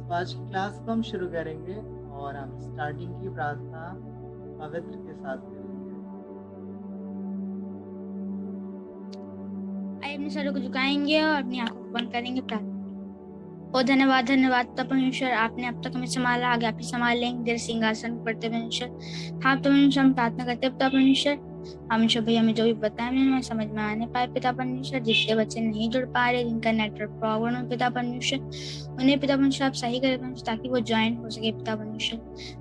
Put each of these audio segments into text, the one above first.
तो आज की क्लास को हम शुरू करेंगे और हम स्टार्टिंग की प्रार्थना पवित्र के साथ करेंगे। आइए अपने सरों को झुकाएंगे और अपनी आंखों को बंद करेंगे। प्रार्थना। ओ धन्यवाद धन्यवाद तब परमेश्वर, आपने अब तक हमें संभाला, आगे आप ही संभाल लेंगे। देर सिंहासन पर परमेश्वर, हाँ तो परमेश्वर हम प्रार्थना करते हैं पिता परमेश्वर। हमेशा भैया हमें जो भी बताया हमें समझ में आने पाए पिता परमेश्वर। जिसके बच्चे नहीं जुड़ पा रहे, जिनका नेटवर्क प्रॉब्लम है पिता परमेश्वर, उन्हें पिता परमेश्वर आप सही करें परमेश्वर, ताकि वो ज्वाइन हो सके पिता परमेश्वर।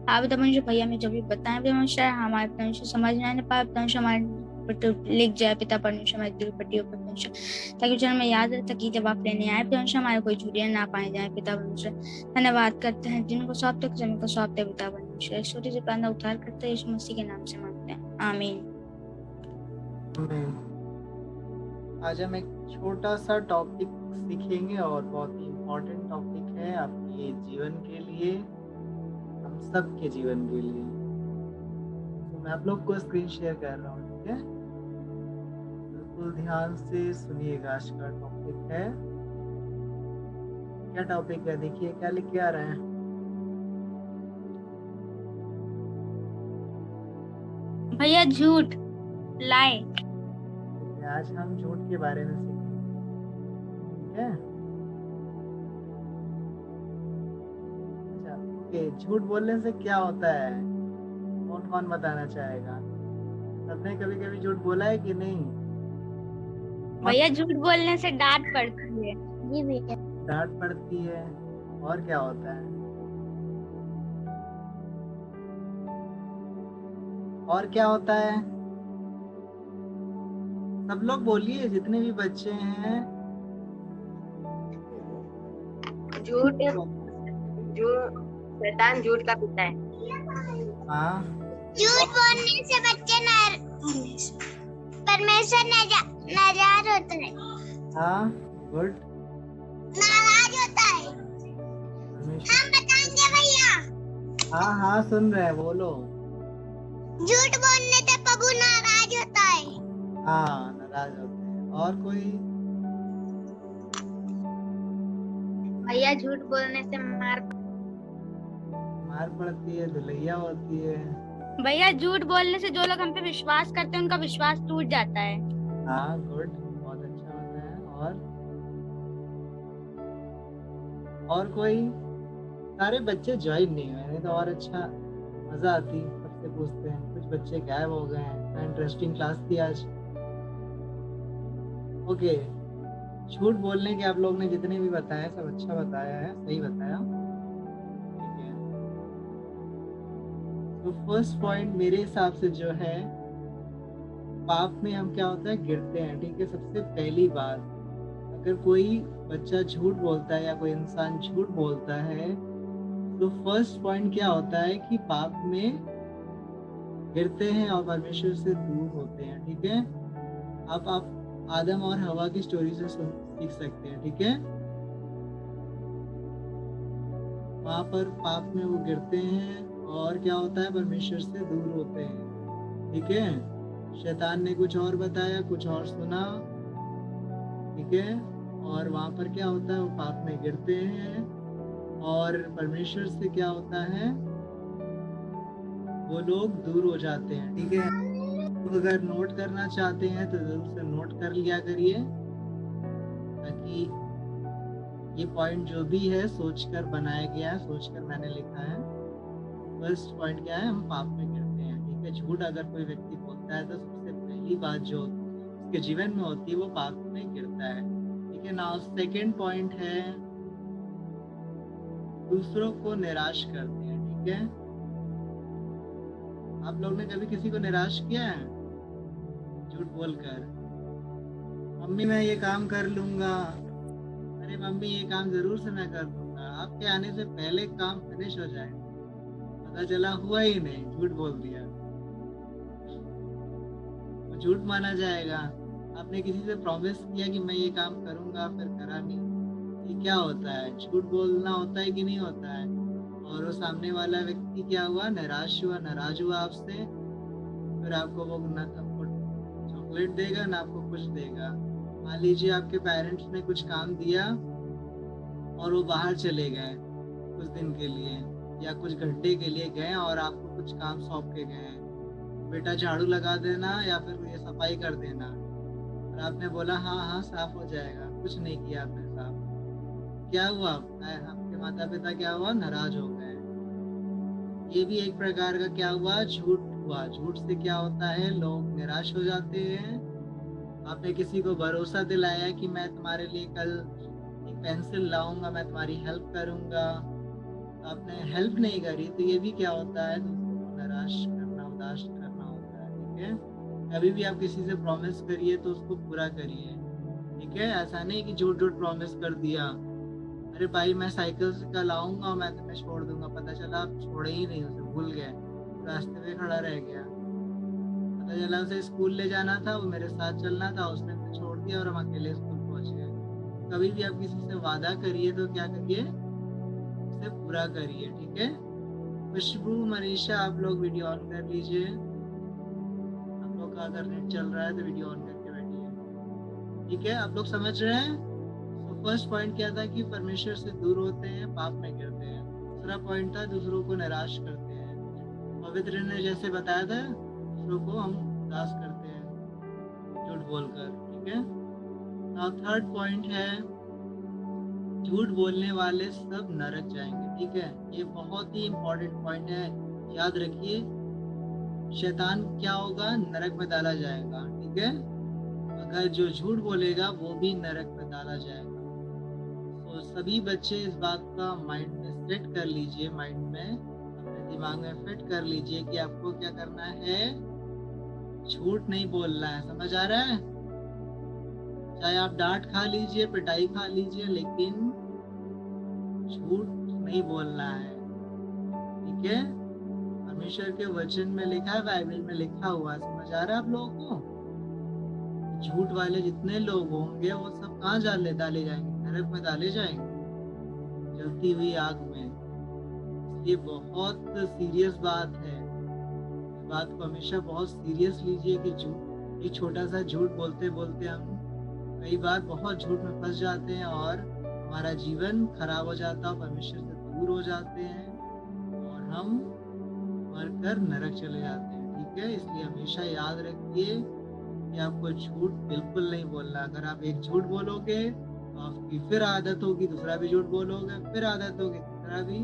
हाँ पिता परमेश्वर, भैया हमें जो भी बताया पिता परमेश्वर हमारे परमेश्वर समझ में आने पाए पिता परमेश्वर, हमारे लिख जाए पिता परमेश्वर हमारी दिल पट्टियों पर परमेश्वर, ताकि चरण में याद रहे कि जब आप लेने आए पिता परमेश्वर हमारे कोई झूठियां ना पाए जाए पिता परमेश्वर। धन्यवाद करते हैं जिनको सौंपते जमीन को सौंपते पिता परमेश्वर। छोटी सी प्रार्थना उद्धार करते हैं यीशु मसीह के नाम से मांगते हैं, आमीन। आज हम एक छोटा सा टॉपिक सीखेंगे और बहुत ही इम्पोर्टेंट टॉपिक है आपके जीवन के लिए, हम सब के जीवन के लिए। तो मैं आप लोग को स्क्रीन शेयर कर रहा हूँ, ठीक है? बिल्कुल ध्यान से सुनिएगा। आज का टॉपिक है, क्या टॉपिक है देखिए क्या लिख के आ रहे हैं। भैया झूठ, लाए। आज हम झूठ के बारे में सीखेंगे, ठीक है? अच्छा, ओके। झूठ बोलने से क्या होता है, कौन कौन बताना चाहेगा? सबने कभी कभी झूठ बोला है कि नहीं? भैया झूठ बोलने से डांट पड़ती है। जी भैया। डांट पड़ती है, और क्या होता है? और क्या होता है? सब लोग बोलिए, जितने भी बच्चे हैं। झूठ, जो शैतान झूठ का पिता है। हाँ, झूठ बोलने से बच्चे परमेश्वर नाराज होता है। हाँ, गुड। नाराज होता है। हम बताएंगे भैया। हाँ हाँ, सुन रहे हैं, बोलो। झूठ बोलने से प्रभु नाराज होता है। हाँ, नाराज होते हैं। और कोई? भैया झूठ बोलने से मार पड़ती है, धुलैया होती है। भैया झूठ बोलने से जो लोग हम पे विश्वास करते हैं उनका विश्वास टूट जाता है। हाँ, गुड, बहुत अच्छा होता है। और कोई? सारे बच्चे ज्वाइन नहीं हुए, नहीं तो और अच्छा मजा आती। सबसे पूछते हैं, कुछ बच्चे गायब हो गए हैं। इंटरेस्टिंग क्लास थी आज। ओके, झूठ बोलने के आप लोग ने जितने भी बताया सब अच्छा बताया है, सही बताया, ठीक है? तो फर्स्ट पॉइंट मेरे हिसाब से जो है, पाप में हम क्या होता है, गिरते हैं, ठीक है? सबसे पहली बात, अगर कोई बच्चा झूठ बोलता है या कोई इंसान झूठ बोलता है, तो फर्स्ट पॉइंट क्या होता है कि पाप में गिरते हैं और परमेश्वर से दूर होते हैं, ठीक है? अब आप आदम और हवा की स्टोरी से सीख सकते हैं, ठीक है? वहां पर पाप में वो गिरते हैं और क्या होता है, परमेश्वर से दूर होते हैं, ठीक है? शैतान ने कुछ और बताया, कुछ और सुना, ठीक है? और वहां पर क्या होता है, वो पाप में गिरते हैं और परमेश्वर से क्या होता है, वो लोग दूर हो जाते हैं, ठीक है? तो अगर नोट करना चाहते हैं तो जरूर से नोट कर लिया करिए, ताकि ये पॉइंट जो भी है सोचकर बनाया गया है, सोचकर मैंने लिखा है। फर्स्ट पॉइंट क्या है, हम पाप में गिरते हैं, ठीक है? झूठ अगर कोई व्यक्ति बोलता है तो सबसे पहली बात जो उसके जीवन में होती है वो पाप में गिरता है, ठीक है? नाउ सेकंड पॉइंट है, दूसरों को निराश करते हैं, ठीक है? आप लोग ने कभी किसी को निराश किया है झूठ बोलकर? मम्मी मैं ये काम कर लूंगा, अरे मम्मी ये काम जरूर से मैं कर दूंगा, आपके आने से पहले काम फिनिश हो जाए, पता चला हुआ ही नहीं, झूठ बोल दिया, तो झूठ माना जाएगा। आपने किसी से प्रॉमिस किया कि मैं ये काम करूंगा, फिर करा नहीं, ये क्या होता है? झूठ बोलना होता है कि नहीं होता है? और वो सामने वाला व्यक्ति क्या हुआ, निराश हुआ, नाराज हुआ आपसे, फिर आपको वो ना आपको चॉकलेट देगा ना आपको कुछ देगा। मान लीजिए आपके पेरेंट्स ने कुछ काम दिया और वो बाहर चले गए, कुछ दिन के लिए या कुछ घंटे के लिए गए और आपको कुछ काम सौंप के गए हैं, बेटा झाड़ू लगा देना या फिर ये सफाई कर देना, और आपने बोला हाँ हाँ साफ हो जाएगा, कुछ नहीं किया आपने साफ, क्या हुआ? आपके माता पिता क्या हुआ? नाराज हो गए। ये भी एक प्रकार का क्या हुआ? झूठ हुआ। झूठ से क्या होता है? लोग निराश हो जाते हैं। आपने किसी को भरोसा दिलाया कि मैं तुम्हारे लिए कल एक पेंसिल लाऊंगा, मैं तुम्हारी हेल्प करूंगा, आपने हेल्प नहीं करी, तो ये भी क्या होता है? दूसरों को निराश करना, उदास करना होता है। ठीक है, कभी भी आप किसी से प्रॉमिस करिए तो उसको पूरा करिए। ठीक है, ऐसा नहीं कि झूठ झूठ प्रॉमिस कर दिया, अरे भाई मैं साइकिल से कल आऊंगा और मैं तुम्हें छोड़ दूंगा, पता चला आप छोड़े ही नहीं, उसे भूल गए, रास्ते पे खड़ा रह गया। पता चला उसे स्कूल ले जाना था, वो मेरे साथ चलना था, उसने मुझे छोड़ दिया और हम अकेले स्कूल पहुंच गए। कभी भी आप किसी से वादा करिए तो क्या करिए? उसे पूरा करिए। ठीक है, खुशबू, मनीषा, आप लोग वीडियो ऑन कर लीजिए। आप लोग का अगर नेट चल रहा है तो वीडियो ऑन करके बैठिए। ठीक है, आप लोग समझ रहे हैं? तो फर्स्ट पॉइंट क्या था कि परमेश्वर से दूर होते हैं, पाप में गिरते हैं। दूसरा पॉइंट था दूसरों को निराश करते हैं। पवित्र ने जैसे बताया था, दूसरों को हम उदास करते हैं झूठ बोलकर। ठीक है, अब थर्ड पॉइंट है झूठ बोलने वाले सब नरक जाएंगे। ठीक है, ये बहुत ही इंपॉर्टेंट पॉइंट है, याद रखिए। शैतान क्या होगा? नरक में डाला जाएगा। ठीक है, अगर जो झूठ बोलेगा वो भी नरक में डाला जाएगा। तो सभी बच्चे इस बात का माइंड में सेट कर लीजिए, माइंड में अपने दिमाग में फिट कर लीजिए कि आपको क्या करना है, झूठ नहीं बोलना है। समझ आ रहा है? चाहे आप डांट खा लीजिए, पिटाई खा लीजिए, लेकिन झूठ नहीं बोलना है। ठीक है, परमेश्वर के वचन में लिखा है, बाइबल में लिखा हुआ है। समझ आ रहा है आप लोगों को? झूठ वाले जितने लोग होंगे वो सब कहाँ डाले जाएंगे? नरक में डाले जाएंगे, जलती हुई आग में। ये बहुत सीरियस बात है, इस बात को हमेशा बहुत सीरियस लीजिए कि झूठ, एक छोटा सा झूठ बोलते बोलते हम कई बार बहुत झूठ में फंस जाते हैं और हमारा जीवन खराब हो जाता है, परमेश्वर से दूर हो जाते हैं और हम मरकर नरक चले जाते हैं। ठीक है, इसलिए हमेशा याद रखिए कि आपको झूठ बिल्कुल नहीं बोलना। अगर आप एक झूठ बोलोगे तो आपकी फिर आदत होगी, दूसरा भी झूठ बोलोगे, फिर आदत होगी, तीसरा भी,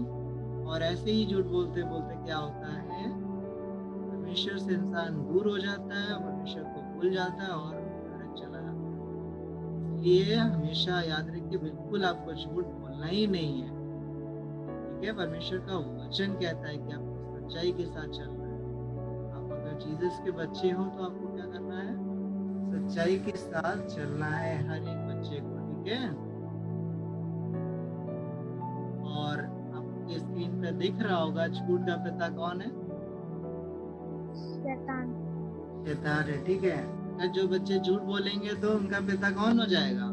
और ऐसे ही झूठ बोलते बोलते क्या होता है, परमेश्वर से इंसान दूर हो जाता है, परमेश्वर को भूल जाता है और नरक चला जाता है। इसलिए हमेशा याद रखिए, बिल्कुल आपको झूठ बोलना ही नहीं है। ठीक है, परमेश्वर का वचन कहता है कि आपको सच्चाई के साथ चलना है। आप अगर जीसस के बच्चे हो तो आपको क्या करना है? सच्चाई के साथ चलना है हर एक बच्चे को। ठीक है, और आपके स्क्रीन पे दिख रहा होगा झूठ का पिता कौन है? शैतान। शैतान है। ठीक है, अगर जो बच्चे झूठ बोलेंगे तो उनका पिता कौन हो जाएगा?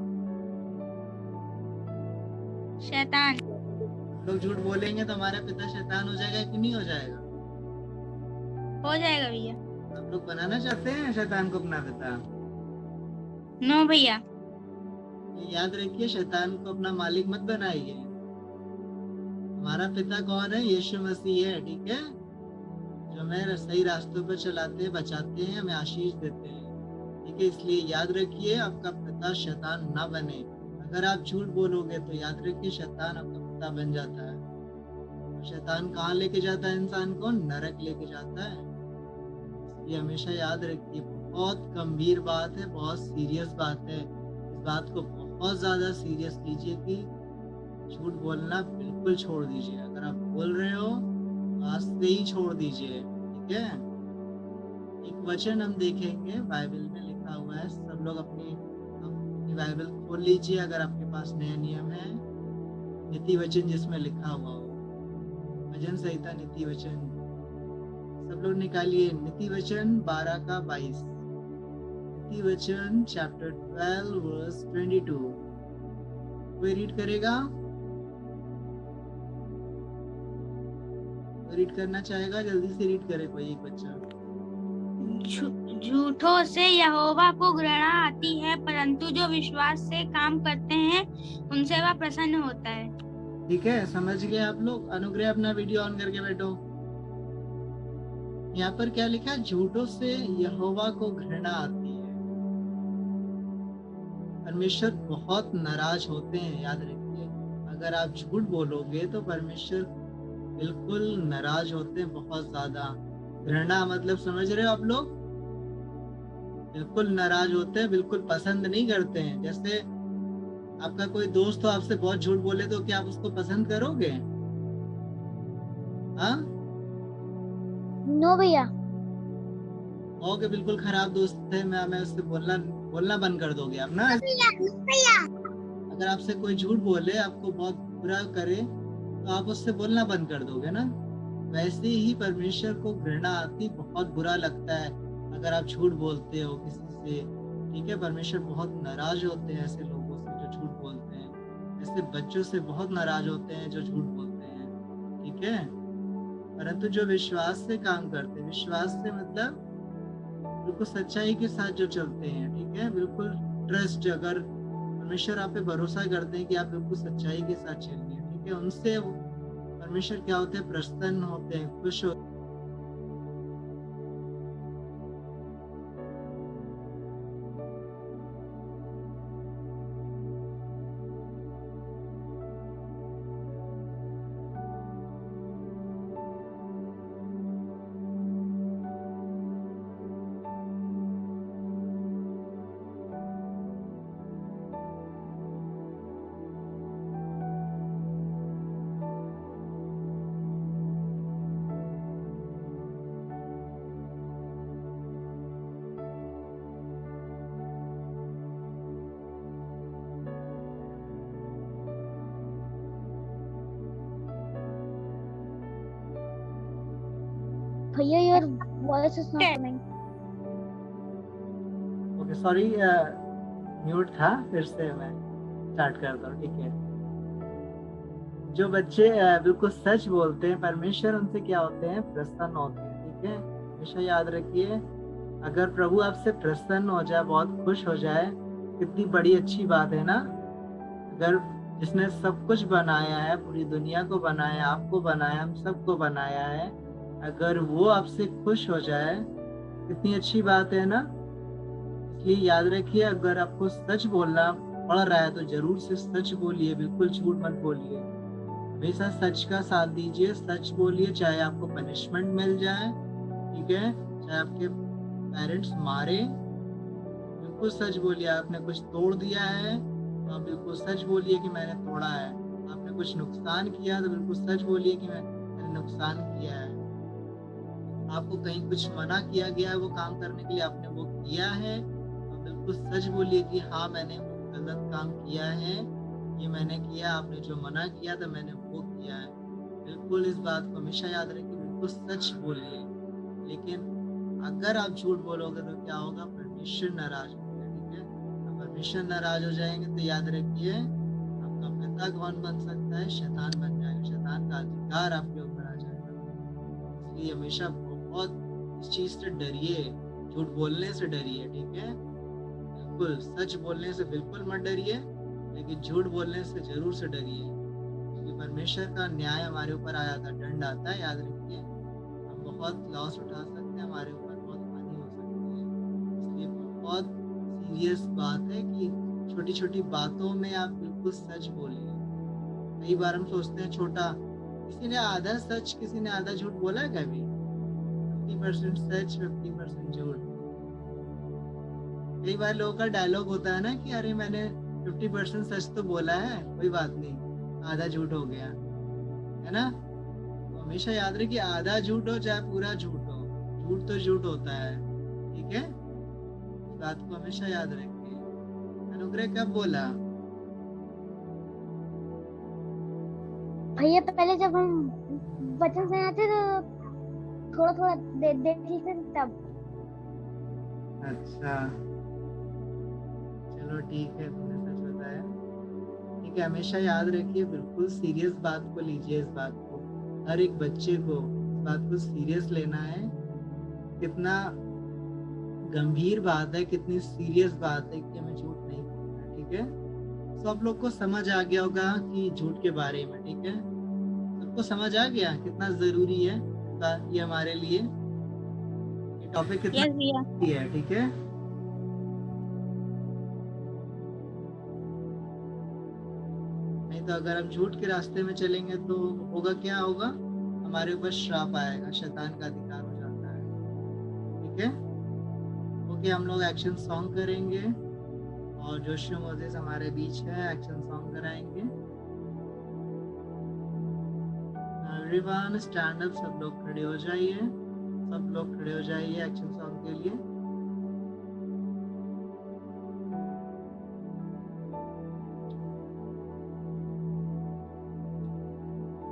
शैतान। लोग झूठ बोलेंगे तो हमारा पिता शैतान हो जाएगा कि नहीं हो जाएगा? हो जाएगा भैया। आप लोग बनाना चाहते हैं शैतान को अपना पिता? नो भैया। याद रखिए, शैतान को अपना मालिक मत बनाइए। हमारा पिता कौन है? यीशु मसीह है। ठीक है, जो हमें सही रास्तों पर चलाते हैं, बचाते हैं, हमें आशीष देते हैं। ठीक है, इसलिए याद रखिए आपका पिता शैतान ना बने। अगर आप झूठ बोलोगे तो याद रखिए शैतान आपका पिता बन जाता है। शैतान कहाँ लेके जाता है इंसान को? नरक लेके जाता है। ये हमेशा याद रखिए, बहुत गंभीर बात है, बहुत सीरियस बात है। इस बात को बहुत ज्यादा सीरियस लीजिए कि झूठ बोलना बिल्कुल छोड़ दीजिए। अगर आप बोल रहे हो तो आज से ही छोड़ दीजिए। ठीक है, एक वचन हम देखेंगे, बाइबल में लिखा हुआ है। सब लोग अपनी बाइबल खोल लीजिए अगर आपके पास नया नियम है, नीति वचन जिसमें लिखा हुआ हो, भजन संहिता नीति वचन, सब लोग निकालिए। नीति वचन 12 का 22, नीति वचन चैप्टर 12 वर्स 22। कोई रीड करेगा? कोई रीड करना चाहेगा? जल्दी से रीड करे कोई एक बच्चा। झूठों से यहोवा को घृणा आती है, परंतु जो विश्वास से काम करते हैं उनसे वह प्रसन्न होता है। ठीक है, समझ गए आप लोग। अनुग्रह अपना वीडियो ऑन करके बैठो। यहाँ पर क्या लिखा है? झूठों से यहोवा को घृणा आती है। परमेश्वर बहुत नाराज होते हैं, याद रखिए। अगर आप झूठ बोलोगे तो परमेश्वर बिल्कुल नाराज होते हैं, बहुत ज्यादा। घृणा मतलब समझ रहे हो आप लोग? बिल्कुल नाराज होते हैं, बिल्कुल पसंद नहीं करते हैं। जैसे आपका कोई दोस्त हो, आपसे बहुत झूठ बोले तो क्या आप उसको पसंद करोगे? हाँ, नो भैया। ओके, बिल्कुल खराब दोस्त है, मैं उससे बोलना बंद कर दोगे आप ना। भैया अगर आपसे कोई झूठ बोले, आपको बहुत बुरा करे, तो आप उससे बोलना बंद कर दोगे ना। वैसे ही परमेश्वर को घृणा आती, बहुत बुरा लगता है अगर आप झूठ बोलते हो किसी से। ठीक है, परमेश्वर बहुत नाराज होते हैं ऐसे लोगों से जो झूठ बोलते हैं। ऐसे बच्चों से बहुत नाराज होते हैं जो झूठ बोलते हैं। ठीक है, परंतु जो विश्वास से काम करते हैं, विश्वास से मतलब बिल्कुल सच्चाई के साथ जो चलते हैं, ठीक है, बिल्कुल ट्रस्ट, अगर परमेश्वर आप पे भरोसा करते हैं कि आप बिल्कुल सच्चाई के साथ चलिए, ठीक है, उनसे परमेश्वर क्या होते हैं? प्रसन्न होते हैं, खुश होते हैं। भैया your voice is not coming. Okay, sorry, mute था, फिर से मैं स्टार्ट करता हूँ। ठीक है, जो बच्चे बिल्कुल सच बोलते हैं, परमेश्वर उनसे क्या होते हैं? प्रसन्न होते हैं। ठीक है, हमेशा याद रखिए, अगर प्रभु आपसे प्रसन्न हो जाए, बहुत खुश हो जाए, कितनी बड़ी अच्छी बात है ना। अगर जिसने सब कुछ बनाया है, पूरी दुनिया को बनाया, आपको बनाया, हम सबको बनाया है, अगर वो आपसे खुश हो जाए, कितनी अच्छी बात है ना। इसलिए याद रखिए, अगर आपको सच बोलना पड़ रहा है तो जरूर से सच बोलिए, बिल्कुल झूठ मत बोलिए। हमेशा सच का साथ दीजिए, सच बोलिए, चाहे आपको पनिशमेंट मिल जाए, ठीक है, चाहे आपके पेरेंट्स मारे, बिल्कुल सच बोलिए। आपने कुछ तोड़ दिया है तो आप बिल्कुल सच बोलिए कि मैंने तोड़ा है। आपने कुछ नुकसान किया तो बिल्कुल सच बोलिए कि मैंने नुकसान किया है। आपको कहीं कुछ मना किया गया है वो काम करने के लिए, आपने वो किया है, तो बिल्कुल सच बोलिए कि हाँ, मैंने वो गलत काम किया है, ये मैंने किया, आपने जो मना किया था मैंने वो किया है। बिल्कुल इस बात को हमेशा याद रखिए, बिल्कुल सच बोलिए। लेकिन अगर आप झूठ बोलोगे तो क्या होगा? परमेश्वर नाराज होगा। ठीक है, तो परमेश्वर नाराज हो जाएंगे तो याद रखिए, आपका पिता कौन बन सकता है? शैतान बन जाएगा, शैतान का अधिकार आपके ऊपर आ जाएगा। इसलिए हमेशा बहुत इस चीज से डरिए, झूठ बोलने से डरिए। ठीक है, बिल्कुल सच बोलने से बिल्कुल मत डरिए, लेकिन झूठ बोलने से जरूर से डरिए, क्योंकि परमेश्वर का न्याय हमारे ऊपर आया था, दंड आता है, याद रखिए। हम बहुत लॉस उठा सकते हैं, हमारे ऊपर बहुत हानि हो सकती है। इसलिए बहुत सीरियस बात है कि छोटी छोटी बातों में आप बिल्कुल सच बोलिए। कई बार हम सोचते हैं छोटा, किसी ने आधा सच, किसी ने आधा झूठ बोला है कभी? 50% सच, 50% झूठ। कई बार लोगों का डायलॉग होता है ना कि अरे मैंने 50% सच तो बोला है, कोई बात नहीं, आधा झूठ हो गया, है ना। तो हमेशा याद रखिए, आधा झूठ हो चाहे पूरा झूठ हो, झूठ तो झूठ होता है। ठीक है, इस बात को हमेशा याद रखिए। अनुग्रह कब बोला? भैया पहले जब हम वचन सुनाते तो थोड़ा थोड़ा देखी थे तब। अच्छा, चलो ठीक है, तुमने सच बताया। ठीक है, हमेशा याद रखिए, बिल्कुल सीरियस बात को लीजिए, इस बात को, हर एक बच्चे को इस बात को सीरियस लेना है। कितना गंभीर बात है, कितनी सीरियस बात है कि हमें झूठ नहीं बोलना है। ठीक है, सब लोग को समझ आ गया होगा कि झूठ के बारे में, ठीक है? सबको समझ आ गया कितना जरूरी है ये हमारे लिए, ये टॉपिक कितना यस भैया। जरूरी है, ठीक है? नहीं तो अगर हम झूठ के रास्ते में चलेंगे तो होगा क्या होगा, हमारे ऊपर श्राप आएगा, शैतान का अधिकार हो जाता है, ठीक है? ओके, हम लोग एक्शन सॉन्ग करेंगे और जोशुआ मोजेस हमारे बीच है, एक्शन सॉन्ग कराएंगे। एवरीवन स्टैंड अप, सब लोग खड़े हो जाइए, सब लोग खड़े हो जाइए एक्शन सॉन्ग के लिए।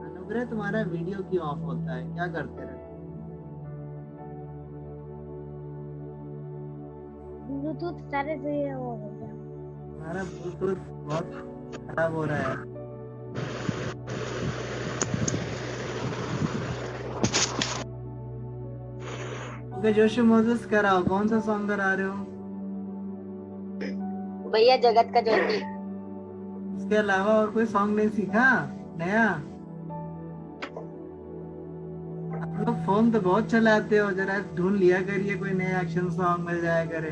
अनुग्रह, तुम्हारा वीडियो क्यों ऑफ होता है, क्या करते रहते? ब्लूटूथ सारे से वो हो गया। तुम्हारा ब्लूटूथ बहुत खराब हो रहा है। ओके जोशुआ मोजेस कराओ, कौन सा सॉन्ग करा रहे हो? भैया जगत का ज्योति। इसके अलावा और कोई सॉन्ग नहीं सीखा नया? आप लोग फोन तो बहुत चलाते हो, जरा ढूंढ लिया करिए, कोई नया एक्शन सॉन्ग मिल जाया करे,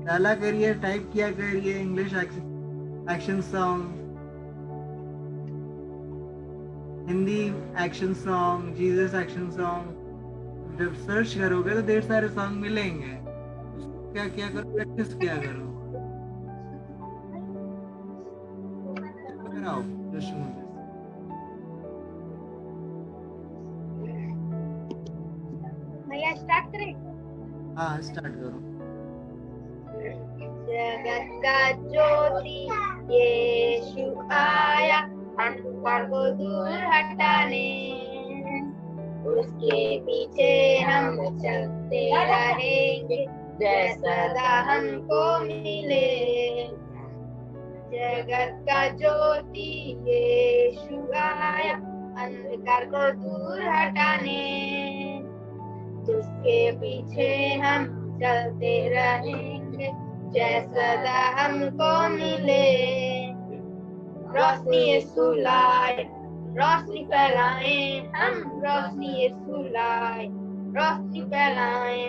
डाला करिए, टाइप किया करिए English action song, Hindi action song, Jesus action song. जब सर्च करोगे तो ढेर सारे सॉन्ग मिलेंगे, क्या क्या करो, प्रैक्टिस किया करो। कराओ जोशुआ मोजेस। भैया स्टार्ट करें? हाँ स्टार्ट करो। जगत का ज्योति यीशु आया, अंधकार को दूर हटाने, उसके पीछे हम चलते रहेंगे, जैसा हमको मिले। जगत का ज्योति यीशु आया, अंधकार को दूर हटाने, उसके पीछे हम चलते रहेंगे, जैसा हमको मिले। रोशनी यीशु लाए, रोशनी फैलाए, हम रोशनी यीशु लाए, रोशनी फैलाए,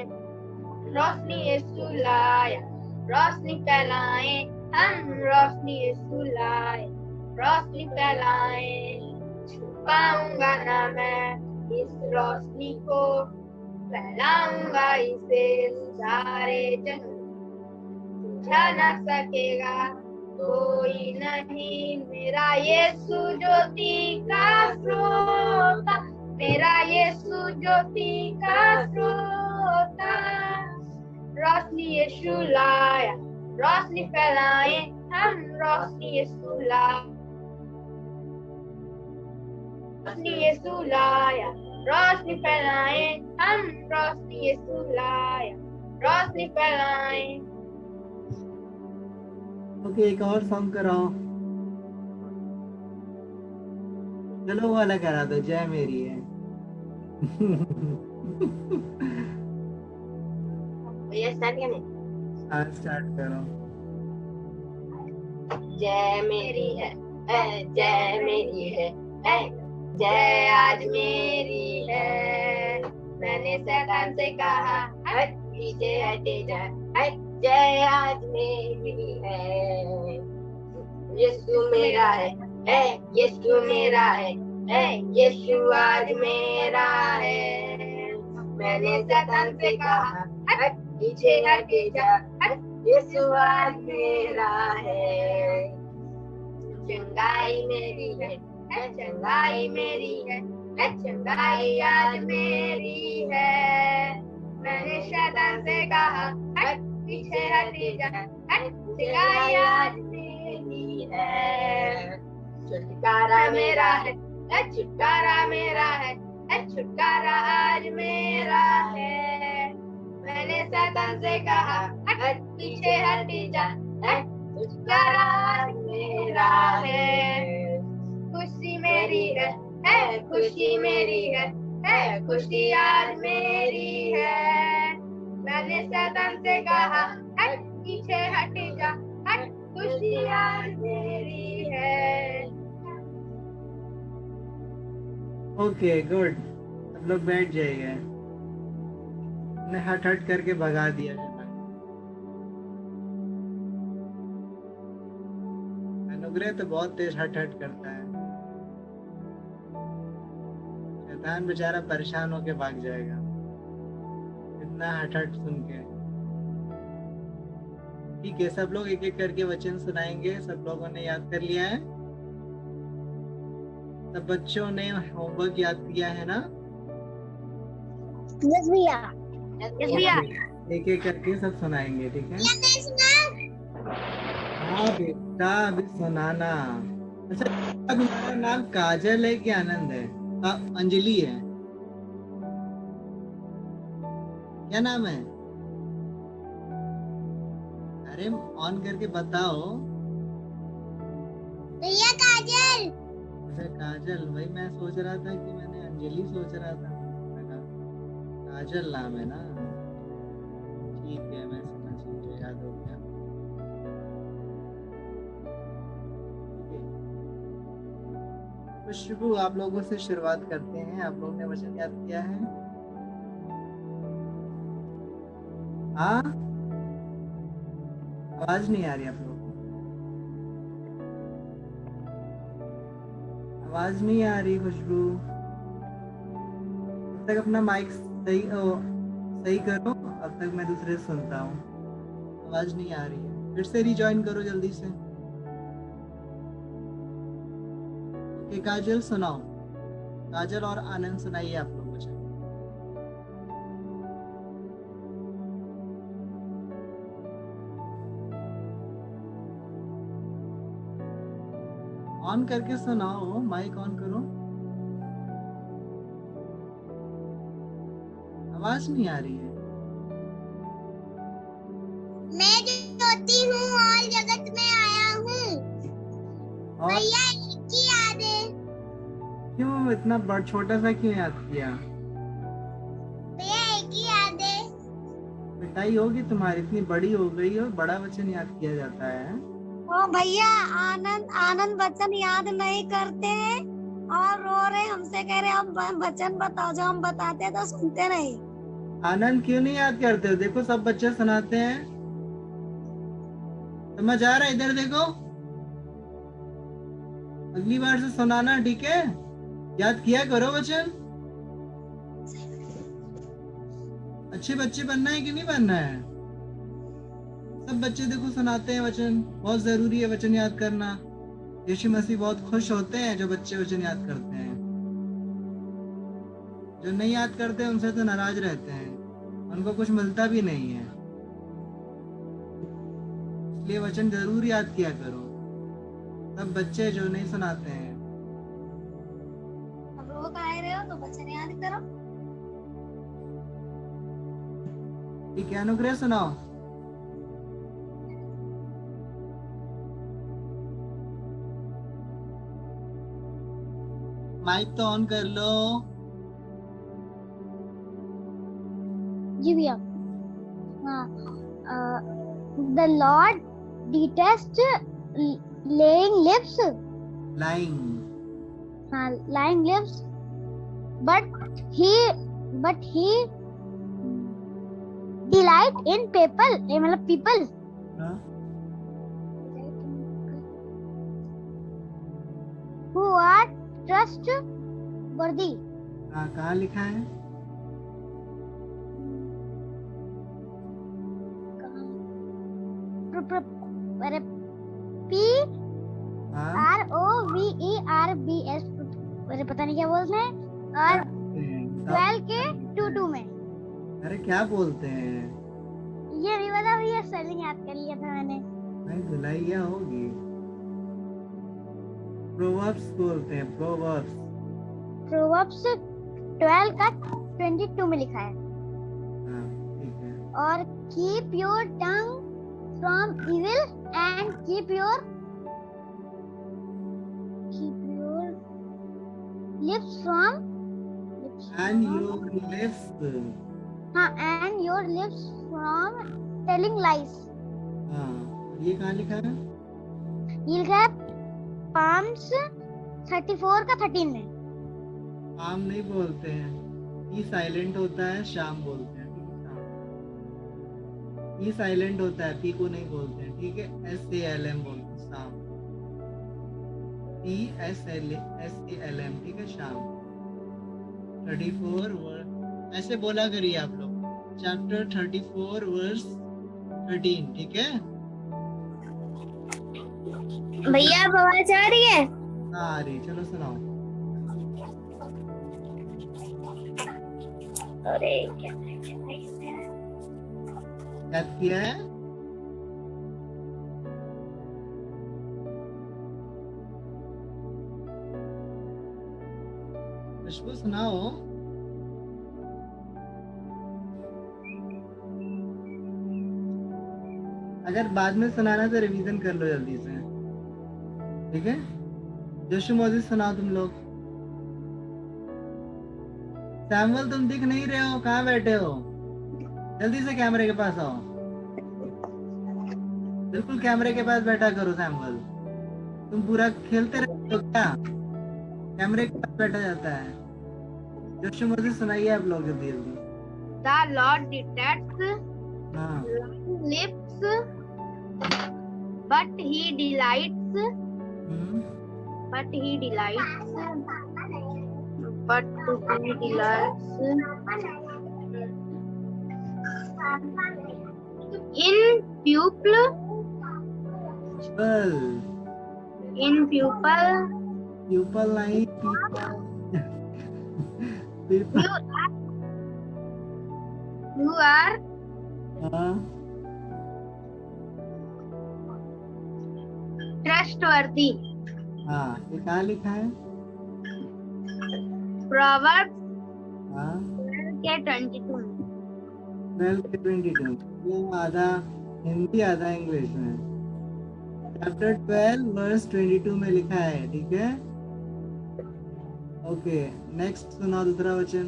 रोशनी यीशु लाए, रोशनी फैलाए, हम रोशनी यीशु लाए, रोशनी फैलाए। छुपाऊंगा ना मैं इस रोशनी को, फैलाऊंगा इसे सारे जग, बुझा ना सकेगा कोई नहीं मेरा यीशु ज्योति का स्रोता, मेरा यीशु ज्योति का स्रोता। रोशनी यीशु लाया, रोशनी फैलाए, हम रोशनी यीशु लाया, रोशनी यीशु लाया, रोशनी फैलाए, हम रोशनी यीशु लाया, रोशनी फैलाए। ओके, एक और सॉन्ग कराओ, चलो वो वाला करा दो, जय मेरी है। भैया स्टार्ट करने? हाँ स्टार्ट करो। जय मेरी है, जय मेरी है, जय आज मेरी है। मैंने शैतान से कहा हट पीछे हटे जा, जय आज मेरी है। यीशु मेरा है, यीशु मेरा है, यीशु आज मेरा है। मैंने शैतान से कहा हट पीछे हटे जा, यीशु आज मेरा है। चंगाई मेरी है, चंगाई मेरी है, चंगाई आज मेरी है। मैंने शैतान से कहा हट पीछे हटी जा, चंगाई आज मेरी है। छुटकारा मेरा है, छुटकारा मेरा है, छुटकारा आज मेरा है। मैंने शैतान से कहा हट पीछे हटी जा, छुटकारा आज मेरा है। खुशी मेरी है, खुशी मेरी है, खुशी आज मेरी है। मैंने शैतान से कहा हट पीछे हट जा, खुशी खुशी आज मेरी है। ओके गुड, सब लोग बैठ जाइए। ने हट हट करके भगा दिया शैतान। अनुग्रह तो बहुत तेज हट हट करता है, शैतान बेचारा परेशान होके भाग जाएगा इतना हट हट सुन के। ठीक है, सब लोग एक एक करके वचन सुनाएंगे। सब लोगों ने याद कर लिया है? सब बच्चों ने होमवर्क याद किया है ना? यस भैया। यस भैया। एक एक करके सब सुनाएंगे, ठीक है? हाँ बेटा, अभी सुनाना। अच्छा, तुम्हारा नाम काजल है कि आनंद है? अंजलि है, क्या नाम है? अरे ऑन करके बताओ। भैया काजल। अच्छा काजल, वही मैं सोच रहा था कि मैंने अंजलि सोच रहा था। काजल नाम है ना? ठीक है, मैं समझ गया, याद हो गया। खुशबू, आप लोगों से शुरुआत करते हैं। आप लोगों ने वचन याद किया है? हाँ, आवाज नहीं आ रही आप लोगों को? आवाज नहीं आ रही खुशबू। अब तक अपना माइक सही करो, अब तक मैं दूसरे से सुनता हूँ। आवाज नहीं आ रही है, फिर से रिजॉइन करो जल्दी से। ओके काजल सुनाओ। काजल और आनंद सुनाइए आप लोग वचन। ऑन करके सुनाओ, माइक ऑन करो। आवाज नहीं आ रही है। मैं ज्योति हूँ और जगत में आया हूँ। और भैया एक ही याद है। क्यों इतना बड़ा छोटा सा क्यों याद किया? भैया एक ही याद है। पिटाई होगी तुम्हारी, इतनी बड़ी हो गई हो, बड़ा वचन याद किया जाता है। ओ भैया, आनंद वचन याद नहीं करते हैं और रो रहे, हमसे कह रहे हम वचन बताओ, जो हम बताते हैं तो सुनते नहीं। आनंद क्यों नहीं याद करते हो? देखो सब बच्चे सुनाते हैं, समझ आ रहा है? इधर देखो, अगली बार से सुनाना, ठीक है? याद किया करो वचन। अच्छे बच्चे बनना है कि नहीं बनना है? सब बच्चे देखो सुनाते हैं वचन, बहुत जरूरी है वचन याद करना। यीशु मसीह बहुत खुश होते हैं जो बच्चे वचन याद करते हैं। जो नहीं याद करते उनसे तो नाराज रहते हैं, उनको कुछ मिलता भी नहीं है। इसलिए वचन जरूर याद किया करो, सब बच्चे जो नहीं सुनाते हैं। अब रो काहे रहे हो, तो वचन याद करो। ठीक है, अनुग्रह सुनाओ। माइक तो ऑन कर लो। जी भैया। हाँ, the Lord detests laying lips. Lying. हाँ, lying lips, but he delight in people, मतलब people. हाँ? Who are trustworthy. हाँ, कहाँ लिखा है? अरे P हाँ? R O V E R B S, अरे पता नहीं क्या बोलते हैं, और 12 के 2 में। अरे क्या बोलते हैं? ये भी मतलब ये स्पेलिंग याद कर लिया था मैंने। भाई धुलाइया होगी। प्रोवर्ब्स बोलते हैं, प्रोवर्ब्स। प्रोवर्ब्स 12 का 22 में लिखा है। हाँ ठीक है। और keep your tongue from evil and keep your lips from And your lips. हाँ, and your lips from telling lies. हाँ, ये कहाँ लिखा है? ये लिखा है पाम्स 34 का 13 में। शाम नहीं बोलते हैं, ई साइलेंट होता है, शाम बोलते हैं, ठीक है, शाम। ई साइलेंट होता है, पी को नहीं बोलते हैं, ठीक है, SALM बोलते हैं, शाम। PSLAM, ठीक है, शाम। 34 वर्स ऐसे बोला करिए आप लोग, चैप्टर 34 वर्स 13, ठीक है। भैया अब आवाज आ रही है? हाँ आ रही, चलो सुनाओ। अरे क्या किया है? खुशबू सुनाओ। अगर बाद में सुनाना तो रिवीजन कर लो जल्दी से, ठीक है। जोशु मोजिस सुनाओ तुम लोग। सैमुअल तुम दिख नहीं रहे हो, कहाँ बैठे हो? जल्दी से कैमरे के पास आओ, बिल्कुल कैमरे के पास बैठा करो सैमुअल। तुम पूरा खेलते रहते हो क्या? कैमरे के पास बैठा जाता है। जोशु मोजिस सुनाइए आप लोग जल्दी जल्दी। The Lord detects हाँ lips, but he delights. But he delights. But he delights in pupil. पल In pupil. पीपल नहीं, पीपल। पीपल। You are हाँ trustworthy. हाँ, ये कहाँ लिखा है? Proverbs हाँ 12:22. 12:22, ये आधा हिंदी आधा इंग्लिश में। चैप्टर 12 वर्स 22 में लिखा है, ठीक है। ओके, नेक्स्ट सुनाओ दूसरा वचन।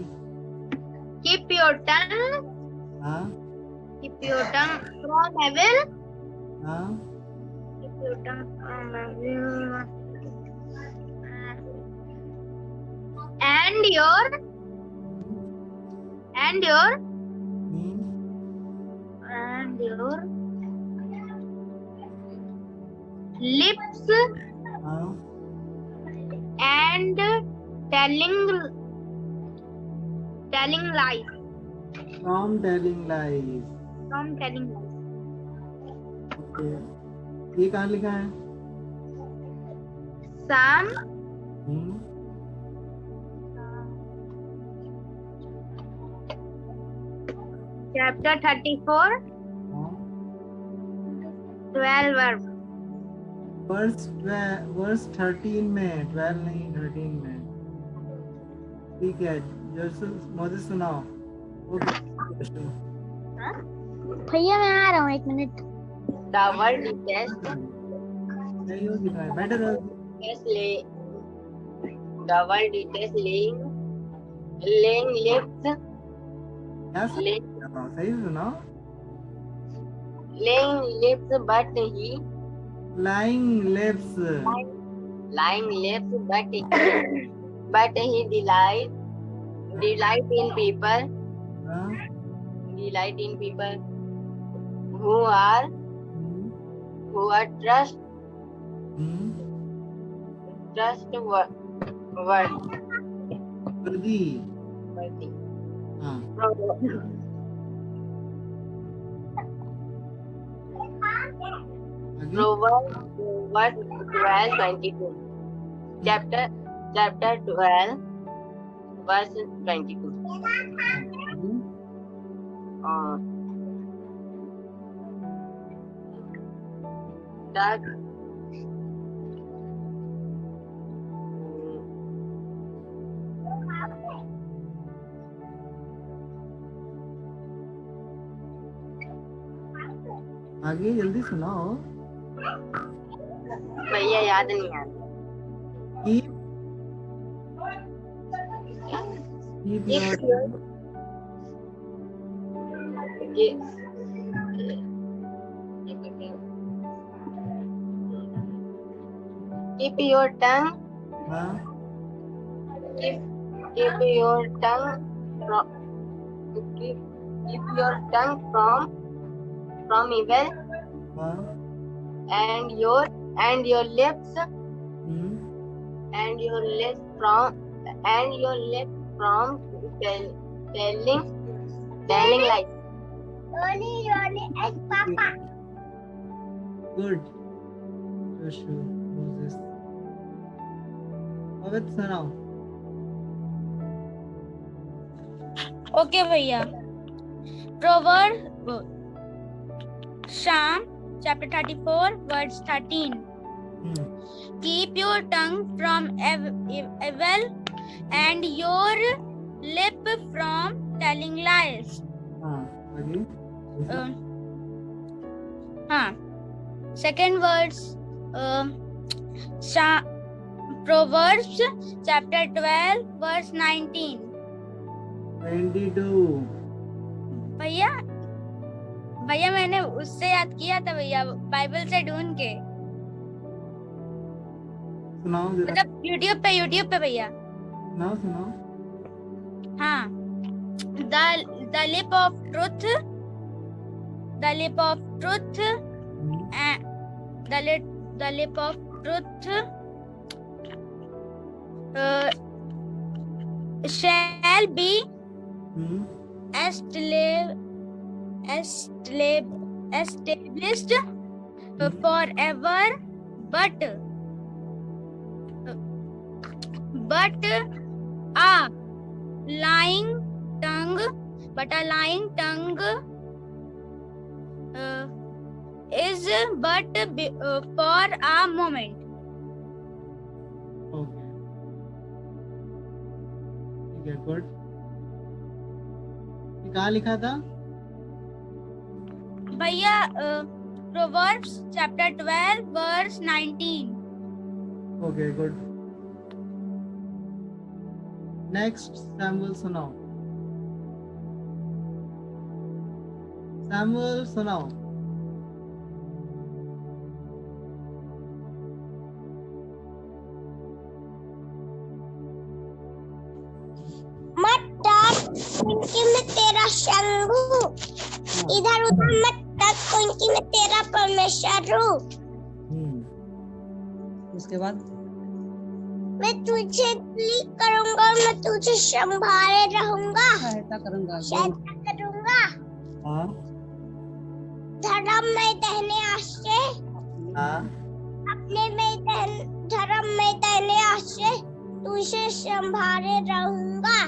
Keep your tongue. हाँ Keep your tongue from evil. हाँ Keep your tongue from evil. And your hmm, lips हाँ and telling lies. From telling lies. From telling lies. Okay, ये कहाँ लिखा है? Psalm हम्म, chapter 34 हाँ 12 verse. वर्स 13 में, 12 नहीं 13 में, ठीक है। जोशु मोजिस सुनाओ। ओके जोशु। भैया मैं आ रहा हूँ 1 मिनट। The world detests नहीं हो दिखा है, बेटर हो। the world detests laying lips. क्या सुनाओ, सही सुनाओ। Laying lips, but he lying lips. lying lips, but he delight in people. हाँ Delight in people who are trustworthy. वर्दी। हाँ आगे। Proverbs 12:22. Chapter 12 verse 22. That आगे जल्दी सुनाओ। भैया याद नहीं आता। Keep your keep your tongue, हाँ keep your tongue from, keep your tongue from evil, हाँ and your lips and your lips from telling lies. Good Joshu Moses Avit सुनाओ ओके भैया। प्रोवर्ब शाम chapter 34 verse 13. Keep your tongue from evil and your lip from telling lies. हाँ आगे हाँ second verse Proverbs chapter 12 verse 19. 22 भैया मैंने उससे याद किया था भैया, बाइबल से ढूंढ के। सुनाओ जरा मतलब यूट्यूब पे भैया। सुनाओ हाँ the lip of truth and the lip of truth shall be established forever, but a lying tongue is but for a moment. Okay ठीक है गुड ये कहाँ लिखा था भैया Proverbs chapter 12 verse 19. Okay good next Samuel सुनाओ मत डांट क्योंकि मैं तेरा संग हूँ, इधर उधर मत तक क्योंकि मैं तेरा परमेश्वर हूँ। उसके बाद मैं तुझे क्लिक करूंगा और मैं तुझे संभाले रहूंगा, सहायता करूंगा। हाँ धर्म में दाहिने आश्रय हाँ धर्म में दाहिने आश्रय तुझे संभाले रहूंगा।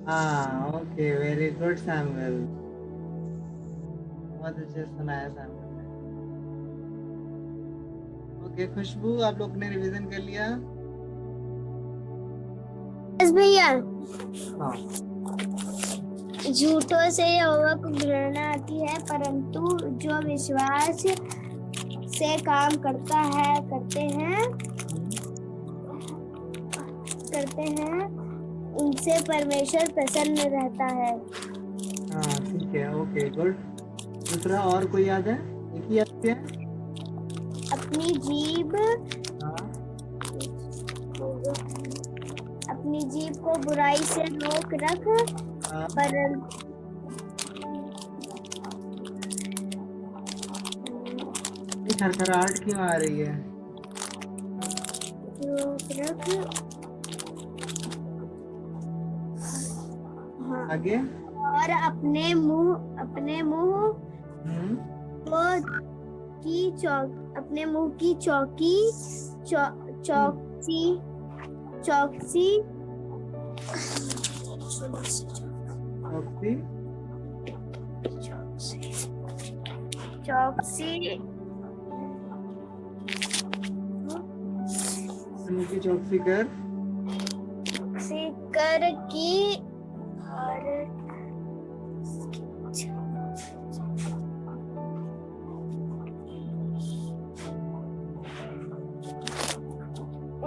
हाँ ओके वेरी गुड सैमुअल बहुत अच्छे सुनाया सैमुअल ने। ओके खुशबू आप लोग ने रिवीजन कर लिया भैया हाँ झूठों से यहोवा को घृणा आती है, परंतु जो विश्वास से काम करते हैं उनसे परमेश्वर प्रसन्न रहता है। हाँ ठीक है ओके गुड दूसरा और कोई याद है एक ही याद है अपनी जीभ को बुराई से रोक रख, खरखराहट क्यों आ रही है आगे और अपने मुंह की चौकसी कर की और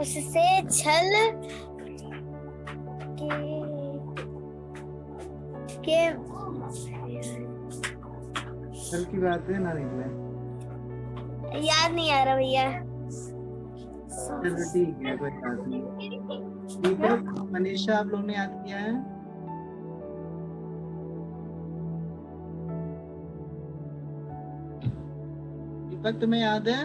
उससे छल के छल की बात है ना निकले याद नहीं आ रहा भैया। चलो ठीक है, कोई बात नहीं। दीपक, मनीषा, आप लोग ने याद किया है? दीपक, तुम्हें याद है?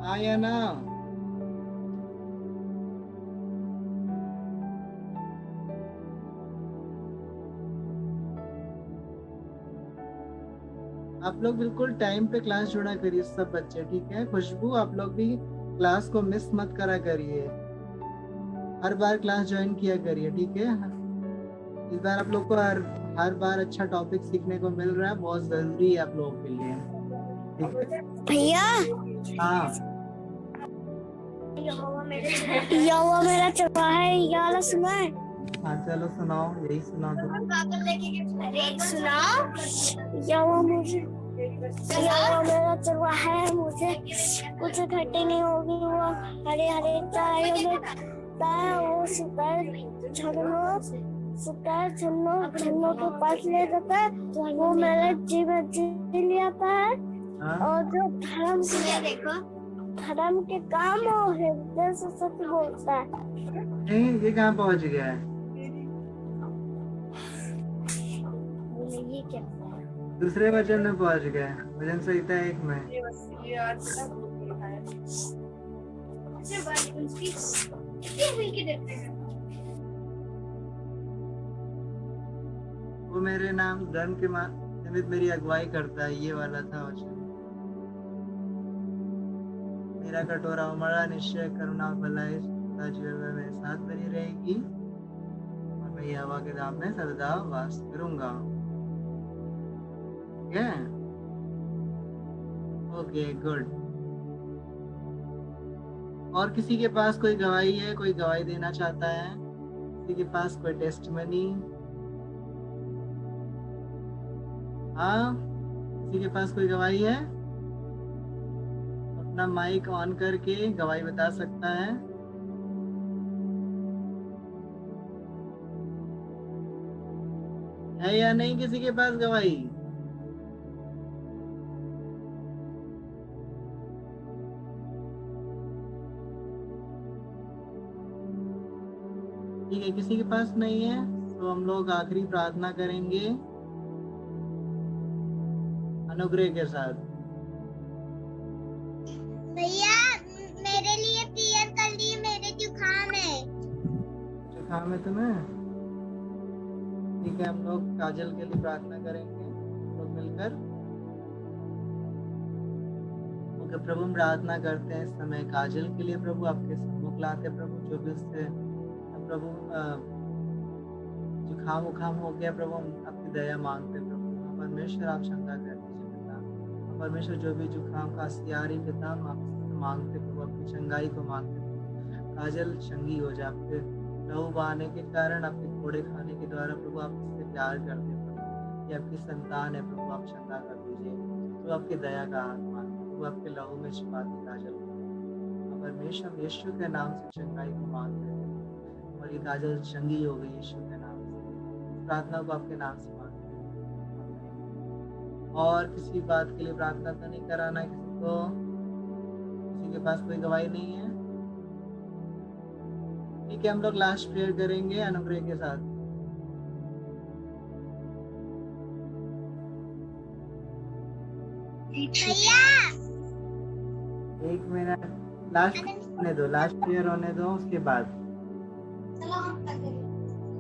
हाँ या ना? आप लोग बिल्कुल टाइम पे क्लास जुड़ा करिए सब बच्चे, ठीक है? खुशबू, आप लोग भी क्लास को मिस मत करा करिए, हर बार क्लास ज्वाइन किया करिए, ठीक है? इस बार आप लोग को हर बार अच्छा टॉपिक सीखने को मिल रहा है, बहुत जरूरी है आप लोगों के लिए, ठीक है? भैया हाँ, यहोवा मेरा चरवाहा है, ये वाला सुना है? हाँ चलो सुनाओ, यही सुनाओ तो। सुनाओ। यहोवा मेरा चरवाहा है, मुझे कुछ घटी नहीं होगी। वो हरे हरे चारों में वो झरनों के पास ले जाता है, वो मेरे जीवन जी लियाता है। हाँ? और जो धर्म के काम और हृदय से सच बोलता है। नहीं, ये कहाँ पहुंच गया है? ये क्या? दूसरे वचन में पहुंच गया है, वचन संहिता 1 में। वो मेरे नाम धर्म के निमित्त मेरी अगुवाई करता है, ये वाला था वचन। मेरा कटोरा उमड़ा, निश्चय करुणा और भलाई सदा जीवन में मेरे साथ बनी रहेगी, और मैं यहोवा के धाम में सदा वास करूंगा। Okay, good. और किसी के पास कोई गवाही है? कोई गवाही देना चाहता है? किसी के पास कोई टेस्टमनी? हाँ, किसी के पास कोई गवाही है? अपना माइक ऑन करके गवाही बता सकता है। है या नहीं किसी के पास गवाही? ठीक है, किसी के पास नहीं है तो हम लोग आखिरी प्रार्थना करेंगे अनुग्रह के साथ। भैया मेरे लिए प्रेयर कर लिए, मेरे जुकाम है। जुकाम है तुम्हें? ठीक है, हम लोग काजल के लिए प्रार्थना करेंगे, हम लोग मिलकर। ओके प्रभु, हम प्रार्थना करते हैं इस समय काजल के लिए। प्रभु आपके सम्मुख लाते प्रभु, जो भी उससे प्रभु जुकाम उखाम हो गया प्रभु, हम आपकी दया मांगते प्रभु। परमेश्वर आप शंका कर दीजिए पिता, परमेश्वर जो भी जुकाम खांसी आ रही पिता, हम आपसे मांगते प्रभु, आपकी चंगाई को मांगते प्रभु। काजल चंगी हो जाए, आपके लहू बहाने के कारण, आपके घोड़े खाने के द्वारा प्रभु आप इससे प्यार करते प्रभु, ये आपकी संतान है प्रभु, आप चंगा कर दीजिए तो आपकी दया का हाथ मांगते प्रभु, आपके लहू में छिपाती काजल को। परमेश्वर यीशु के नाम से चंगाई को मांगते और ये काजल चंगी हो गई यीशु के नाम से। प्रार्थना को आपके नाम से मांगते हैं। और किसी बात के लिए प्रार्थना तो नहीं कराना है किसी को? किसी के पास कोई गवाही नहीं है? ठीक है, हम लोग लास्ट प्रेयर करेंगे अनुग्रह के साथ। भैया 1 मिनट, लास्ट होने दो, लास्ट प्रेयर होने दो, उसके बाद।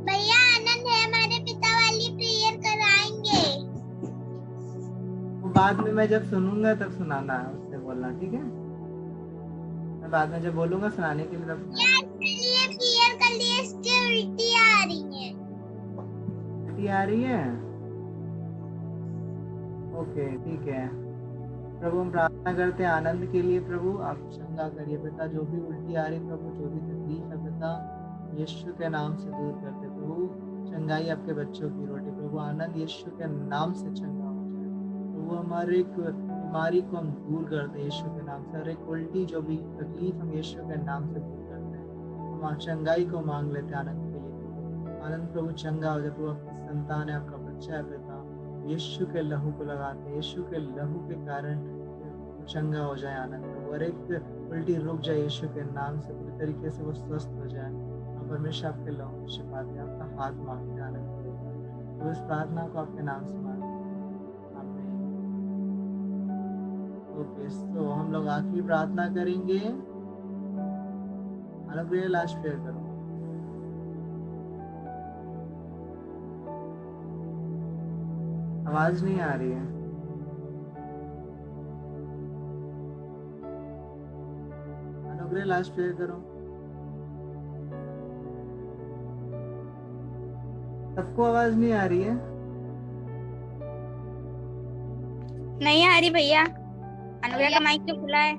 भैया आनंद है, हमारे पिता वाली प्रेयर कराएंगे। वो बाद में मैं जब सुनूंगा तब सुनाना, उससे बोलना, ठीक है? मैं बाद में जब बोलूंगा सुनाने के लिए तब सुनाना। प्रेयर कर लिए, इससे उल्टी आ रही है। उल्टी आ रही है? ओके, ठीक है प्रभु, हम प्रार्थना करते हैं आनंद के लिए प्रभु, आप चंगा करिए पिता, जो भी उल्टी आ रही प्रभु, जो भी तकलीफ है पिता, यीशु के नाम से दूर करते प्रभु। चंगाई आपके बच्चों की रोटी प्रभु, आनंद यीशु के नाम से चंगा हो जाए प्रभु। हमारे बीमारी को हम दूर करते हैं यीशु के नाम से, हर एक उल्टी जो भी तकलीफ हम यीशु के नाम से दूर करते हैं। हम चंगाई को मांग लेते हैं आनंद के लिए प्रभु। आनंद प्रभु चंगा हो जाए प्रभु, आपकी संतान है, आपका बच्चा है पिता, यीशु के लहू को लगाते हैं, यीशु के लहू के कारण चंगा हो जाए आनंद प्रभु, हर एक उल्टी रुक जाए यीशु के नाम से, पूरी तरीके से वो स्वस्थ हो जाए। हम परमेश्वर आपके लोगों को शिफाते हैं, आपका हाथ मांगते हैं आनंद प्रभु, तो इस प्रार्थना को आपके नाम से मांगते हैं, आमीन। ओके, तो हम लोग आखिरी प्रार्थना करेंगे। अनुग्रह लास्ट प्रेयर करो। आवाज नहीं आ रही है। अनुग्रह लास्ट प्रेयर करो। सबको आवाज नहीं आ रही है? नहीं आ रही भैया, अनुग्रह का माइक तो खुला है।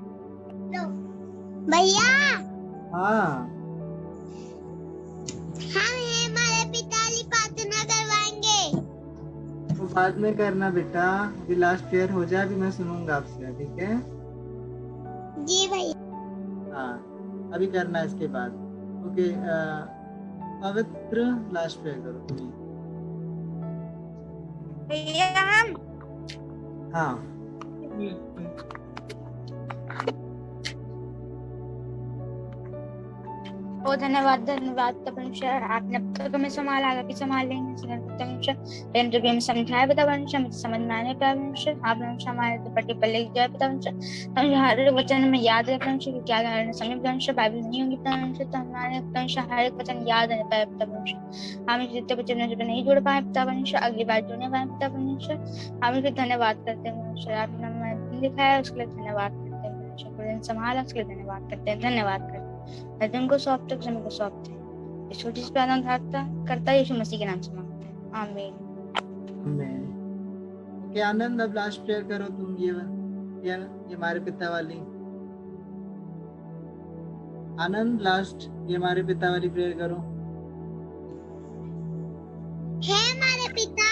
भैया हाँ, हम हमारे पिताजी प्रार्थना करवाएंगे। तो बाद में करना बेटा, अभी लास्ट प्रेयर हो जाए, अभी मैं सुनूंगा आपसे, ठीक है? जी भैया। हाँ, अभी करना है इसके बाद। ओके, पवित्र लास्ट प्रेयर करो तुम। भैया हम हाँ, ओ धन्यवाद धन्यवाद परमेश्वर, आपने अब तक हमें संभाला, आगे भी संभाल लेंगे परमेश्वर। लेकिन जब हमें समझाया पिता परमेश्वर, मुझे समझ में आने पाया परमेश्वर, आपने हमारे तो पट्टी पर लेके जाए पिता परमेश्वर, हर एक वचन में याद है परमेश्वर, क्या समय परमेश्वर बाइबल नहीं होंगी परमेश्वर, तो हमारे परमेश्वर हर एक वचन याद रहने पाए पिता परमेश्वर। हम जितने वचन जब नहीं जुड़ पाए पिता परमेश्वर, अगली बार जुड़ने पाए पिता परमेश्वर। हम फिर धन्यवाद करते हैं परमेश्वर, आपने हमें दिखाया उसके लिए धन्यवाद करते हैं परमेश्वर, संभाला उसके लिए धन्यवाद करते हैं, धन्यवाद करते हैं। दिन को सौंपते समय को सौंपते हैं, इस छोटी सी प्रार्थना करता है यीशु मसीह के नाम से मांगते हैं, आमीन। आमीन। ओके आनंद, अब लास्ट प्रेयर करो तुम, ये हमारे पिता वाली। आनंद लास्ट ये हमारे पिता वाली प्रेयर करो। हे हमारे पिता,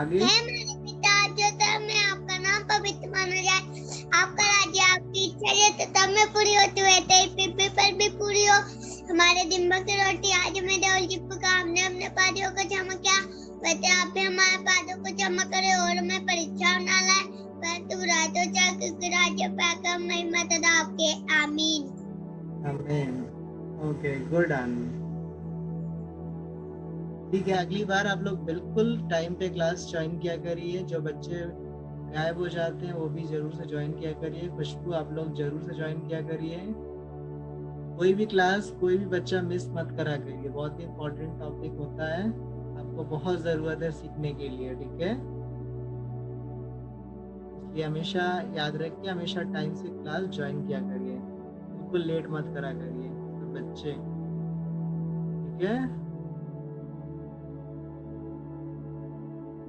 आगे। हे हमारे पिता, जो धर्म में आपका नाम पवित्र माना जाए, आपका राज्य, आपकी इच्छा जैसे तब में पूरी होती है वैसे ही पृथ्वी पर भी पूरी हो। हमारे दिन भर की रोटी आज हमें दो, जिसको हमने अपने पापों को क्षमा किया वैसे आप भी हमारे पापों को क्षमा करें, और हमें परीक्षा न लाए परंतु बुराई से क्योंकि राज्य पाकर महिमा सदा आपके, आमीन। आमीन। ओके, गुड आनंद। ठीक है, अगली बार आप लोग बिल्कुल टाइम पे क्लास ज्वाइन किया करिए। जो बच्चे गायब हो जाते हैं वो भी जरूर से ज्वाइन किया करिए। खुशबू आप लोग जरूर से ज्वाइन किया करिए। कोई भी क्लास, कोई भी बच्चा मिस मत करा करिए, बहुत ही इम्पोर्टेंट टॉपिक होता है, आपको बहुत ज़रूरत है सीखने के लिए, ठीक है? इसलिए हमेशा याद रखिए, हमेशा टाइम से क्लास ज्वाइन किया करिए, बिल्कुल लेट मत करा करिए बच्चे, ठीक है?